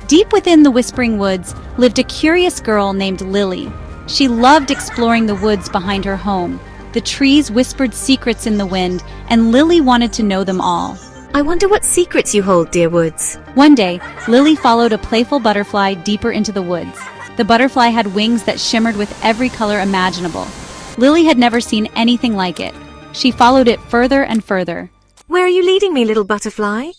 Deep within the Whispering Woods lived a curious girl named Lily. She loved exploring the woods behind her home. The trees whispered secrets in the wind, and Lily wanted to know them all. I wonder what secrets you hold, dear Woods. One day, Lily followed a playful butterfly deeper into the woods. The butterfly had wings that shimmered with every color imaginable. Lily had never seen anything like it. She followed it further and further. Where are you leading me, little butterfly?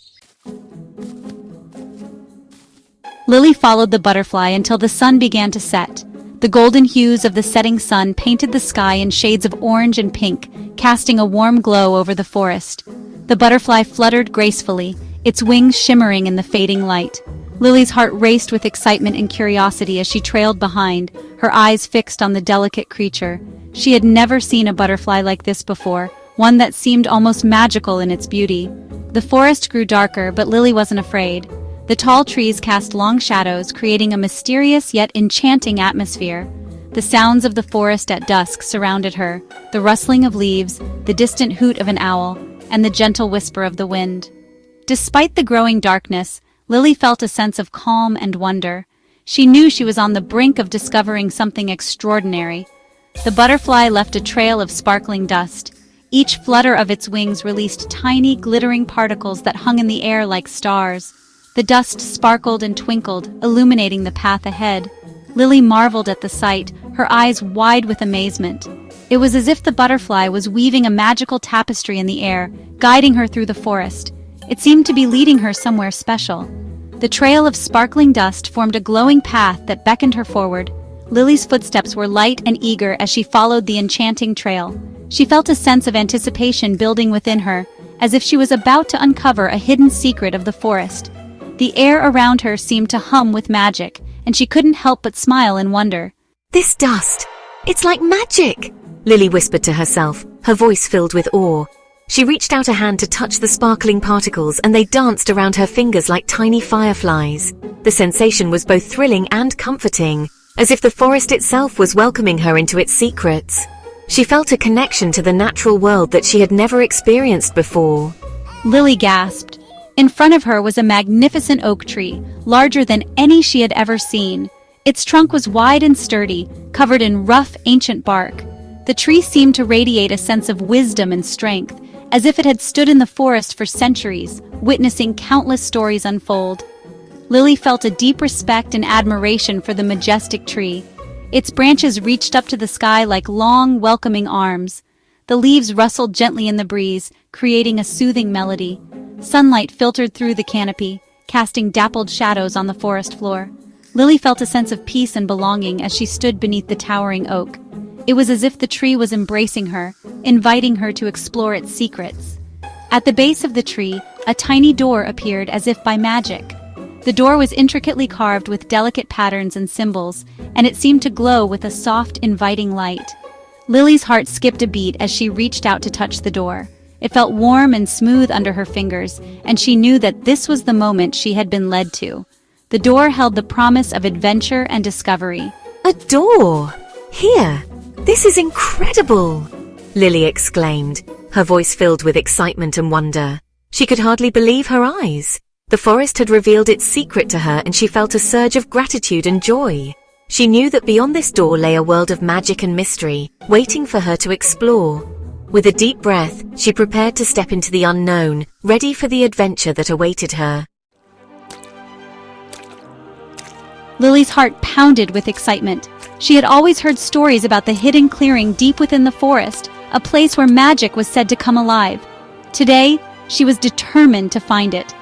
Lily followed the butterfly until the sun began to set. The golden hues of the setting sun painted the sky in shades of orange and pink, casting a warm glow over the forest. The butterfly fluttered gracefully, its wings shimmering in the fading light. Lily's heart raced with excitement and curiosity as she trailed behind, her eyes fixed on the delicate creature. She had never seen a butterfly like this before, one that seemed almost magical in its beauty. The forest grew darker, but Lily wasn't afraid. The tall trees cast long shadows, creating a mysterious yet enchanting atmosphere. The sounds of the forest at dusk surrounded her, the rustling of leaves, the distant hoot of an owl, and the gentle whisper of the wind. Despite the growing darkness, Lily felt a sense of calm and wonder. She knew she was on the brink of discovering something extraordinary. The butterfly left a trail of sparkling dust. Each flutter of its wings released tiny, glittering particles that hung in the air like stars. The dust sparkled and twinkled, illuminating the path ahead. Lily marveled at the sight, her eyes wide with amazement. It was as if the butterfly was weaving a magical tapestry in the air, guiding her through the forest. It seemed to be leading her somewhere special. The trail of sparkling dust formed a glowing path that beckoned her forward. Lily's footsteps were light and eager as she followed the enchanting trail. She felt a sense of anticipation building within her, as if she was about to uncover a hidden secret of the forest. The air around her seemed to hum with magic, and she couldn't help but smile in wonder. This dust! It's like magic! Lily whispered to herself, her voice filled with awe. She reached out a hand to touch the sparkling particles, and they danced around her fingers like tiny fireflies. The sensation was both thrilling and comforting, as if the forest itself was welcoming her into its secrets. She felt a connection to the natural world that she had never experienced before. Lily gasped. In front of her was a magnificent oak tree, larger than any she had ever seen. Its trunk was wide and sturdy, covered in rough, ancient bark. The tree seemed to radiate a sense of wisdom and strength, as if it had stood in the forest for centuries, witnessing countless stories unfold. Lily felt a deep respect and admiration for the majestic tree. Its branches reached up to the sky like long, welcoming arms. The leaves rustled gently in the breeze, creating a soothing melody. Sunlight filtered through the canopy, casting dappled shadows on the forest floor. Lily felt a sense of peace and belonging as she stood beneath the towering oak. It was as if the tree was embracing her, inviting her to explore its secrets. At the base of the tree, a tiny door appeared as if by magic. The door was intricately carved with delicate patterns and symbols, and it seemed to glow with a soft, inviting light. Lily's heart skipped a beat as she reached out to touch the door. It felt warm and smooth under her fingers, and she knew that this was the moment she had been led to. The door held the promise of adventure and discovery. A door! Here! This is incredible! Lily exclaimed, her voice filled with excitement and wonder. She could hardly believe her eyes. The forest had revealed its secret to her, and she felt a surge of gratitude and joy. She knew that beyond this door lay a world of magic and mystery, waiting for her to explore. With a deep breath, she prepared to step into the unknown, ready for the adventure that awaited her. Lily's heart pounded with excitement. She had always heard stories about the hidden clearing deep within the forest, a place where magic was said to come alive. Today, she was determined to find it.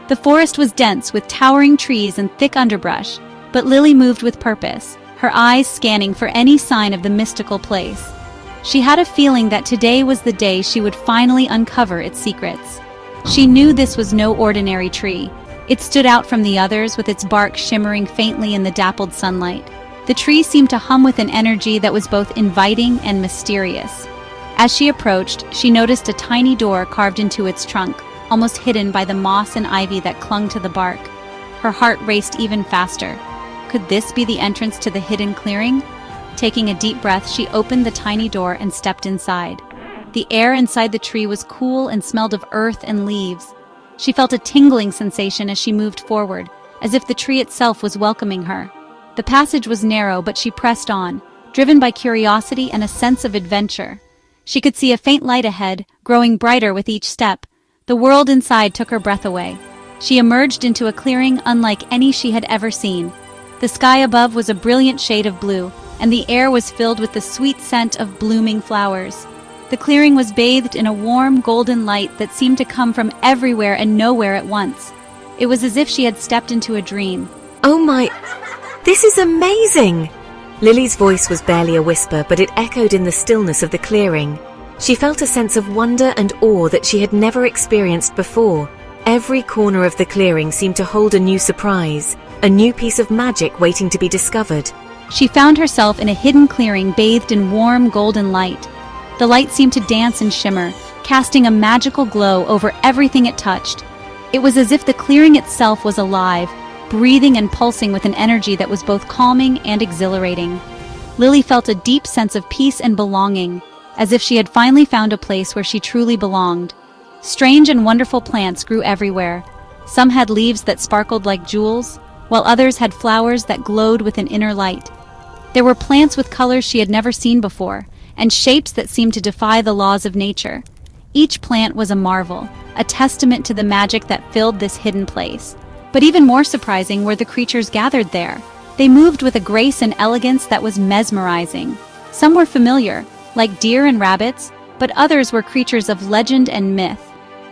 The forest was dense with towering trees and thick underbrush, but Lily moved with purpose, her eyes scanning for any sign of the mystical place. She had a feeling that today was the day she would finally uncover its secrets. She knew this was no ordinary tree. It stood out from the others with its bark shimmering faintly in the dappled sunlight. The tree seemed to hum with an energy that was both inviting and mysterious. As she approached, she noticed a tiny door carved into its trunk, almost hidden by the moss and ivy that clung to the bark. Her heart raced even faster. Could this be the entrance to the hidden clearing? Taking a deep breath, she opened the tiny door and stepped inside. The air inside the tree was cool and smelled of earth and leaves. She felt a tingling sensation as she moved forward, as if the tree itself was welcoming her. The passage was narrow, but she pressed on, driven by curiosity and a sense of adventure. She could see a faint light ahead, growing brighter with each step. The world inside took her breath away. She emerged into a clearing unlike any she had ever seen. The sky above was a brilliant shade of blue, and the air was filled with the sweet scent of blooming flowers. The clearing was bathed in a warm, golden light that seemed to come from everywhere and nowhere at once. It was as if she had stepped into a dream. Oh my... This is amazing! Lily's voice was barely a whisper, but it echoed in the stillness of the clearing. She felt a sense of wonder and awe that she had never experienced before. Every corner of the clearing seemed to hold a new surprise, a new piece of magic waiting to be discovered. She found herself in a hidden clearing bathed in warm, golden light. The light seemed to dance and shimmer, casting a magical glow over everything it touched. It was as if the clearing itself was alive, breathing and pulsing with an energy that was both calming and exhilarating. Lily felt a deep sense of peace and belonging, as if she had finally found a place where she truly belonged. Strange and wonderful plants grew everywhere. Some had leaves that sparkled like jewels, while others had flowers that glowed with an inner light. There were plants with colors she had never seen before, and shapes that seemed to defy the laws of nature. Each plant was a marvel, a testament to the magic that filled this hidden place. But even more surprising were the creatures gathered there. They moved with a grace and elegance that was mesmerizing. Some were familiar, like deer and rabbits, but others were creatures of legend and myth.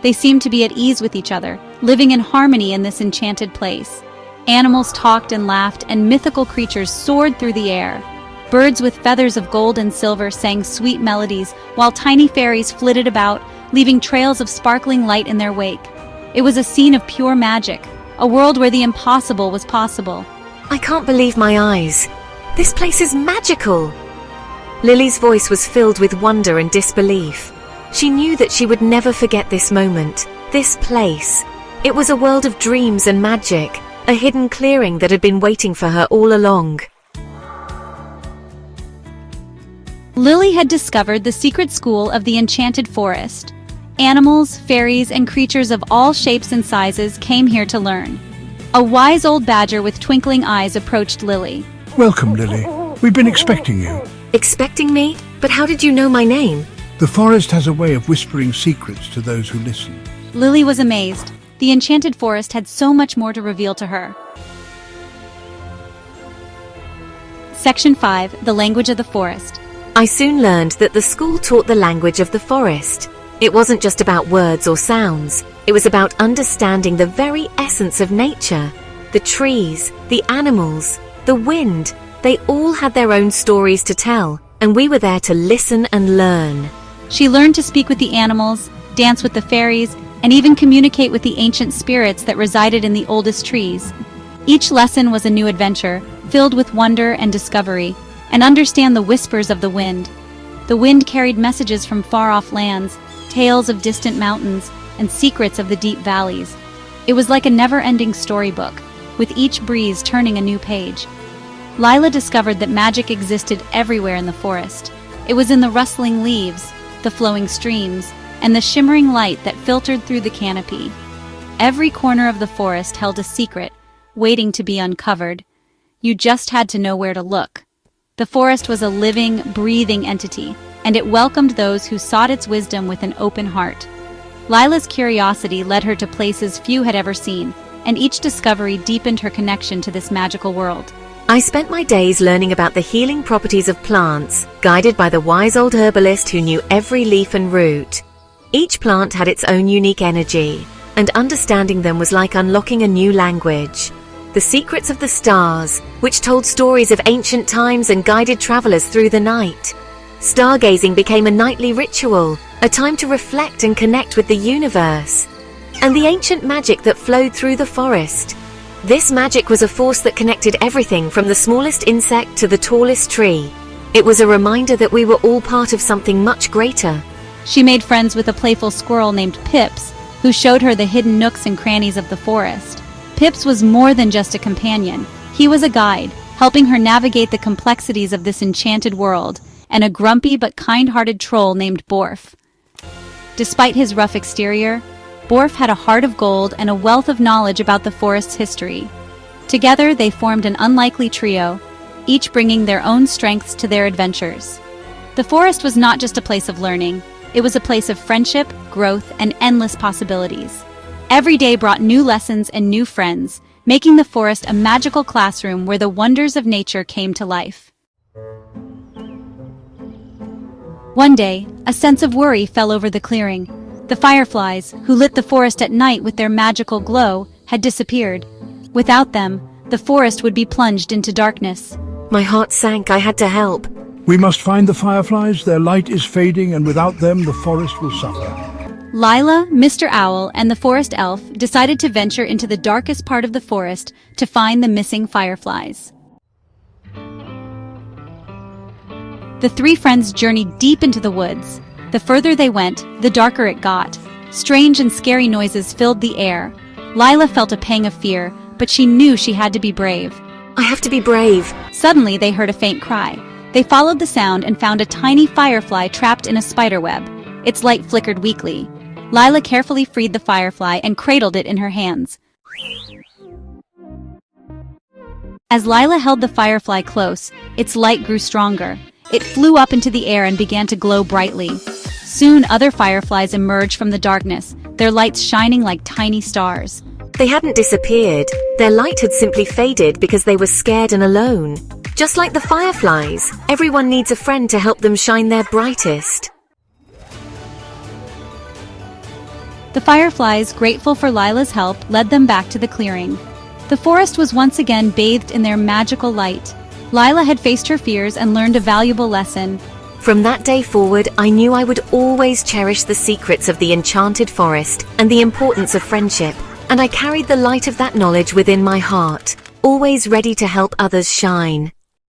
They seemed to be at ease with each other, living in harmony in this enchanted place. Animals talked and laughed, and mythical creatures soared through the air. Birds with feathers of gold and silver sang sweet melodies, while tiny fairies flitted about, leaving trails of sparkling light in their wake. It was a scene of pure magic, a world where the impossible was possible. I can't believe my eyes. This place is magical! Lily's voice was filled with wonder and disbelief. She knew that she would never forget this moment, this place. It was a world of dreams and magic, a hidden clearing that had been waiting for her all along. Lily had discovered the secret school of the Enchanted Forest. Animals, fairies, and creatures of all shapes and sizes came here to learn. A wise old badger with twinkling eyes approached Lily. Welcome, Lily. We've been expecting you. Expecting me? But how did you know my name? The forest has a way of whispering secrets to those who listen. Lily was amazed. The Enchanted Forest had so much more to reveal to her. Section 5. The Language of the Forest. I soon learned that the school taught the language of the forest. It wasn't just about words or sounds. It was about understanding the very essence of nature. The trees, the animals, the wind, they all had their own stories to tell, and we were there to listen and learn. She learned to speak with the animals, dance with the fairies, and even communicate with the ancient spirits that resided in the oldest trees. Each lesson was a new adventure, filled with wonder and discovery, and understand the whispers of the wind. The wind carried messages from far-off lands, tales of distant mountains, and secrets of the deep valleys. It was like a never-ending storybook, with each breeze turning a new page. Lila discovered that magic existed everywhere in the forest. It was in the rustling leaves, the flowing streams, and the shimmering light that filtered through the canopy. Every corner of the forest held a secret, waiting to be uncovered. You just had to know where to look. The forest was a living, breathing entity, and it welcomed those who sought its wisdom with an open heart. Lila's curiosity led her to places few had ever seen, and each discovery deepened her connection to this magical world. I spent my days learning about the healing properties of plants, guided by the wise old herbalist who knew every leaf and root. Each plant had its own unique energy, and understanding them was like unlocking a new language. The secrets of the stars, which told stories of ancient times and guided travelers through the night. Stargazing became a nightly ritual, a time to reflect and connect with the universe. And the ancient magic that flowed through the forest. This magic was a force that connected everything from the smallest insect to the tallest tree. It was a reminder that we were all part of something much greater. She made friends with a playful squirrel named Pips, who showed her the hidden nooks and crannies of the forest. Pips was more than just a companion. He was a guide, helping her navigate the complexities of this enchanted world, and a grumpy but kind-hearted troll named Borf. Despite his rough exterior, Borf had a heart of gold and a wealth of knowledge about the forest's history. Together, they formed an unlikely trio, each bringing their own strengths to their adventures. The forest was not just a place of learning, it was a place of friendship, growth, and endless possibilities. Every day brought new lessons and new friends, making the forest a magical classroom where the wonders of nature came to life. One day, a sense of worry fell over the clearing. The fireflies, who lit the forest at night with their magical glow, had disappeared. Without them, the forest would be plunged into darkness. My heart sank. I had to help. We must find the fireflies. Their light is fading, and without them, the forest will suffer. Lila, Mr. Owl, and the forest elf decided to venture into the darkest part of the forest to find the missing fireflies. The three friends journeyed deep into the woods. The further they went, the darker it got. Strange and scary noises filled the air. Lila felt a pang of fear, but she knew she had to be brave. I have to be brave. Suddenly, they heard a faint cry. They followed the sound and found a tiny firefly trapped in a spiderweb. Its light flickered weakly. Lila carefully freed the firefly and cradled it in her hands. As Lila held the firefly close, its light grew stronger. It flew up into the air and began to glow brightly. Soon, other fireflies emerged from the darkness, their lights shining like tiny stars. They hadn't disappeared. Their light had simply faded because they were scared and alone. Just like the fireflies, everyone needs a friend to help them shine their brightest. The fireflies, grateful for Lila's help, led them back to the clearing. The forest was once again bathed in their magical light. Lila had faced her fears and learned a valuable lesson. From that day forward, I knew I would always cherish the secrets of the enchanted forest and the importance of friendship, and I carried the light of that knowledge within my heart, always ready to help others shine.